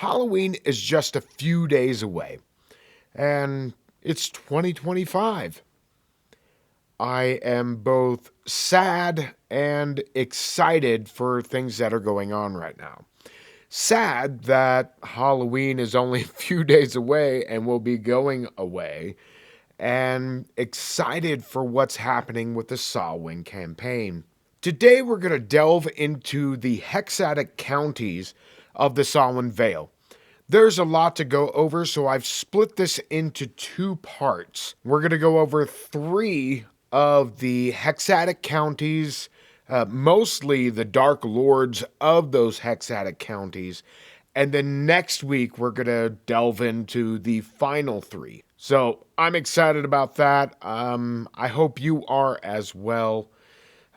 Halloween is just a few days away, and it's 2025. I am both sad and excited for things that are going on right now. Sad that Halloween is only a few days away and will be going away, and excited for what's happening with the Samhain Campaign. Today we're going to delve into the hexatic counties of the Samhain Vale. There's a lot to go over, so I've split this into two parts. We're going to go over three of the hexatic counties, mostly the Dark Lords of those hexatic counties, and then next week we're going to delve into the final three. So I'm excited about that. I hope you are as well.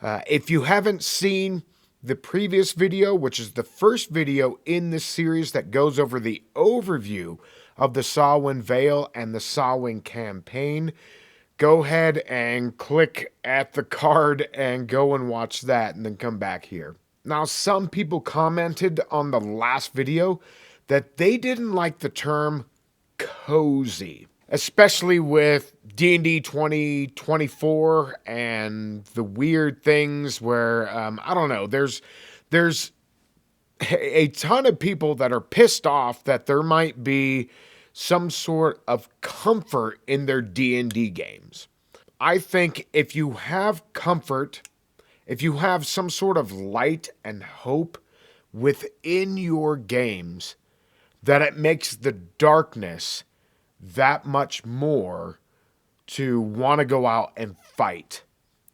If you haven't seen the previous video, which is the first video in this series that goes over the overview of the Samhain Vale and the Samhain Campaign, go ahead and click at the card and go and watch that and then come back here. Now, some people commented on the last video that they didn't like the term cozy, especially with D&D 2024 and the weird things where, I don't know, there's a ton of people that are pissed off that there might be some sort of comfort in their D&D games. I think if you have comfort, if you have some sort of light and hope within your games, that it makes the darkness that much more to want to go out and fight,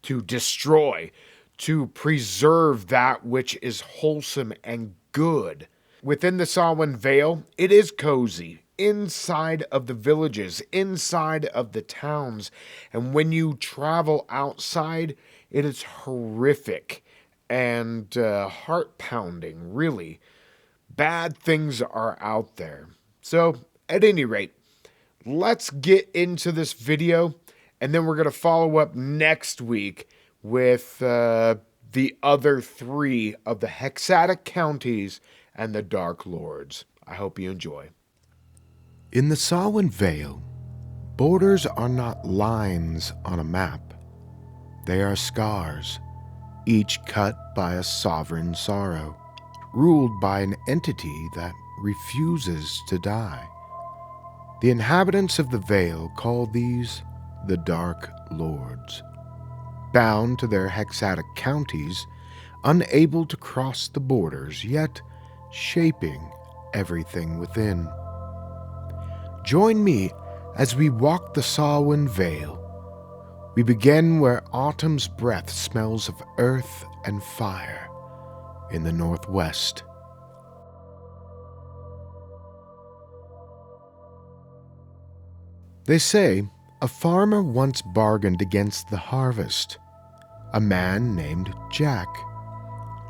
to destroy, to preserve that which is wholesome and good. Within the Samhain Vale, it is cozy, inside of the villages, inside of the towns, and when you travel outside, it is horrific and heart-pounding, really. Bad things are out there. So, at any rate, let's get into this video, and then we're going to follow up next week with the other three of the hexatic counties and the Dark Lords. I hope you enjoy. In the Samhain Vale, borders are not lines on a map. They are scars, each cut by a sovereign sorrow, ruled by an entity that refuses to die. The inhabitants of the Vale call these the Dark Lords. Bound to their hexatic counties, unable to cross the borders, yet shaping everything within. Join me as we walk the Samhain Vale. We begin where autumn's breath smells of earth and fire in the northwest. They say a farmer once bargained against the harvest. A man named Jack,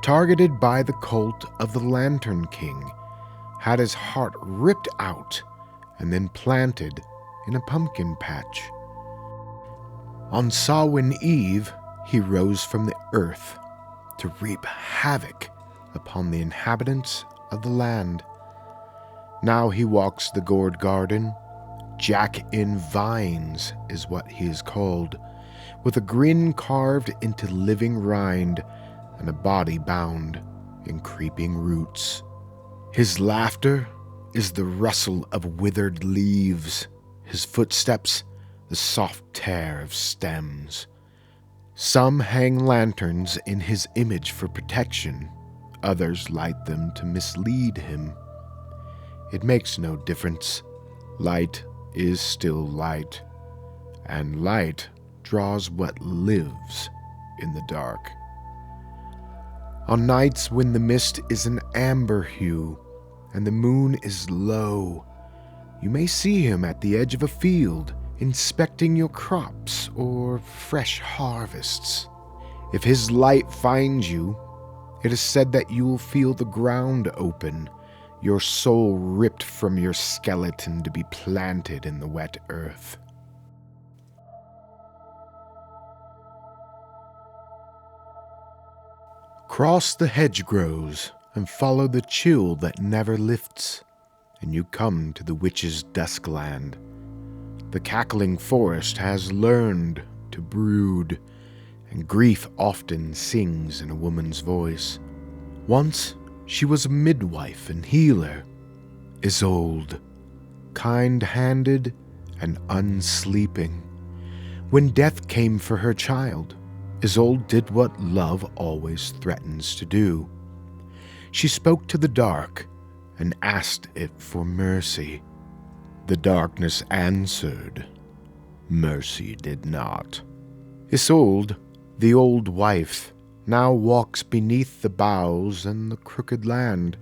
targeted by the cult of the Lantern King, had his heart ripped out and then planted in a pumpkin patch. On Samhain Eve, he rose from the earth to reap havoc upon the inhabitants of the land. Now he walks the gourd garden. Jack in Vines is what he is called, with a grin carved into living rind and a body bound in creeping roots. His laughter is the rustle of withered leaves, his footsteps the soft tear of stems. Some hang lanterns in his image for protection, others light them to mislead him. It makes no difference. Light is still light, and light draws what lives in the dark. On nights when the mist is an amber hue and the moon is low, you may see him at the edge of a field, inspecting your crops or fresh harvests. If his light finds you, it is said that you will feel the ground open, your soul ripped from your skeleton to be planted in the wet earth. Cross the hedgerows and follow the chill that never lifts. and you come to the witch's duskland. The cackling forest has learned to brood, and grief often sings in a woman's voice. Once she was a midwife and healer, Isolde, kind-handed and unsleeping. When death came for her child, Isolde did what love always threatens to do. She spoke to the dark and asked it for mercy. The darkness answered. Mercy did not. Isolde, the old wife, now walks beneath the boughs and the crooked land,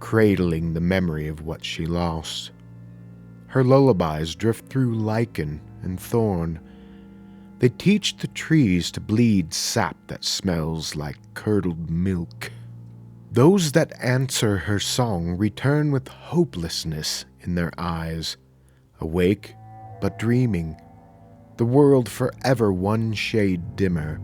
cradling the memory of what she lost. Her lullabies drift through lichen and thorn. They teach the trees to bleed sap that smells like curdled milk. Those that answer her song return with hopelessness in their eyes, awake but dreaming, the world forever one shade dimmer.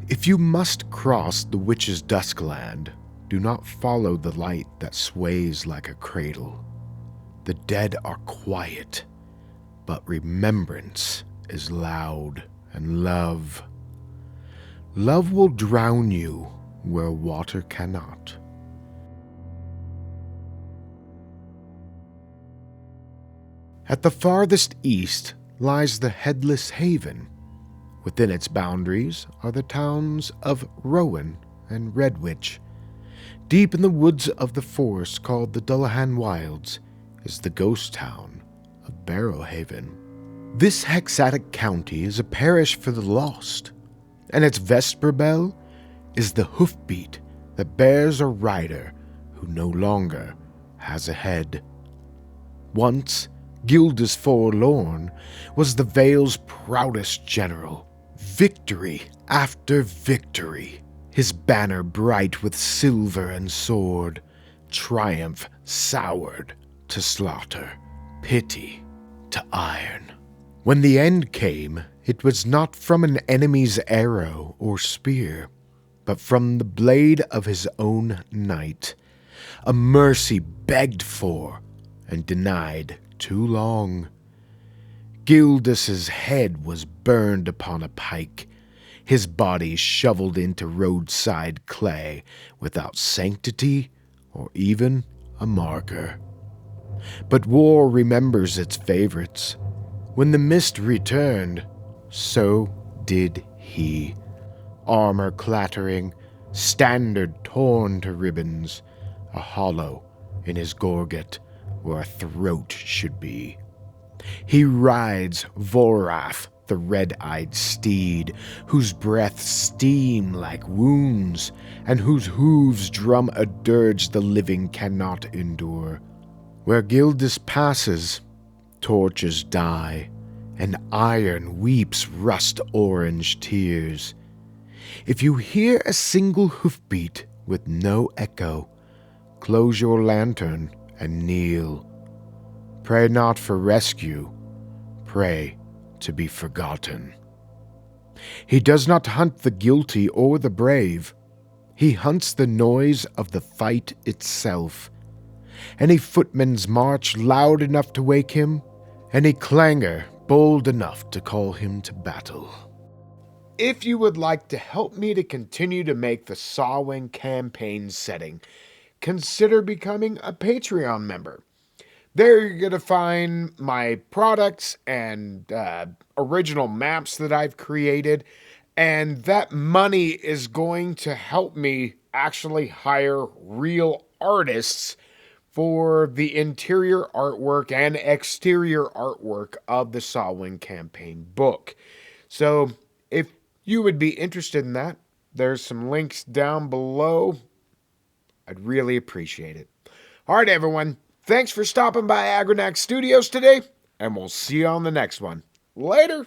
If you must cross the witch's duskland, do not follow the light that sways like a cradle. The dead are quiet, but remembrance is loud, and love will drown you where water cannot. At the farthest east lies the Headless Haven. Within its boundaries are the towns of Rowan and Redwich. Deep in the woods of the forest called the Dullahan Wilds is the ghost town of Barrowhaven. This hexatic county is a parish for the lost, and its vesper bell is the hoofbeat that bears a rider who no longer has a head. Once, Gildas Forlorn was the Vale's proudest general. Victory after victory, his banner bright with silver and sword, triumph soured to slaughter, pity to iron. When the end came, it was not from an enemy's arrow or spear, but from the blade of his own knight, a mercy begged for and denied too long. Gildas's head was burned upon a pike, his body shoveled into roadside clay without sanctity or even a marker. But war remembers its favorites. When the mist returned, so did he. Armor clattering, standard torn to ribbons, a hollow in his gorget where a throat should be. He rides Vorath, the red-eyed steed, whose breath steam like wounds, and whose hooves drum a dirge the living cannot endure. Where Gildas passes, torches die, and iron weeps rust-orange tears. If you hear a single hoofbeat with no echo, close your lantern and kneel. Pray not for rescue, pray to be forgotten. He does not hunt the guilty or the brave. He hunts the noise of the fight itself. Any footman's march loud enough to wake him, any clangor bold enough to call him to battle. If you would like to help me to continue to make the Samhain Campaign setting, consider becoming a Patreon member. There you're going to find my products and original maps that I've created, and that money is going to help me actually hire real artists for the interior artwork and exterior artwork of the Samhain Campaign book. So if you would be interested in that, there's some links down below. I'd really appreciate it. All right, everyone. Thanks for stopping by Agranak Studios today, and we'll see you on the next one. Later.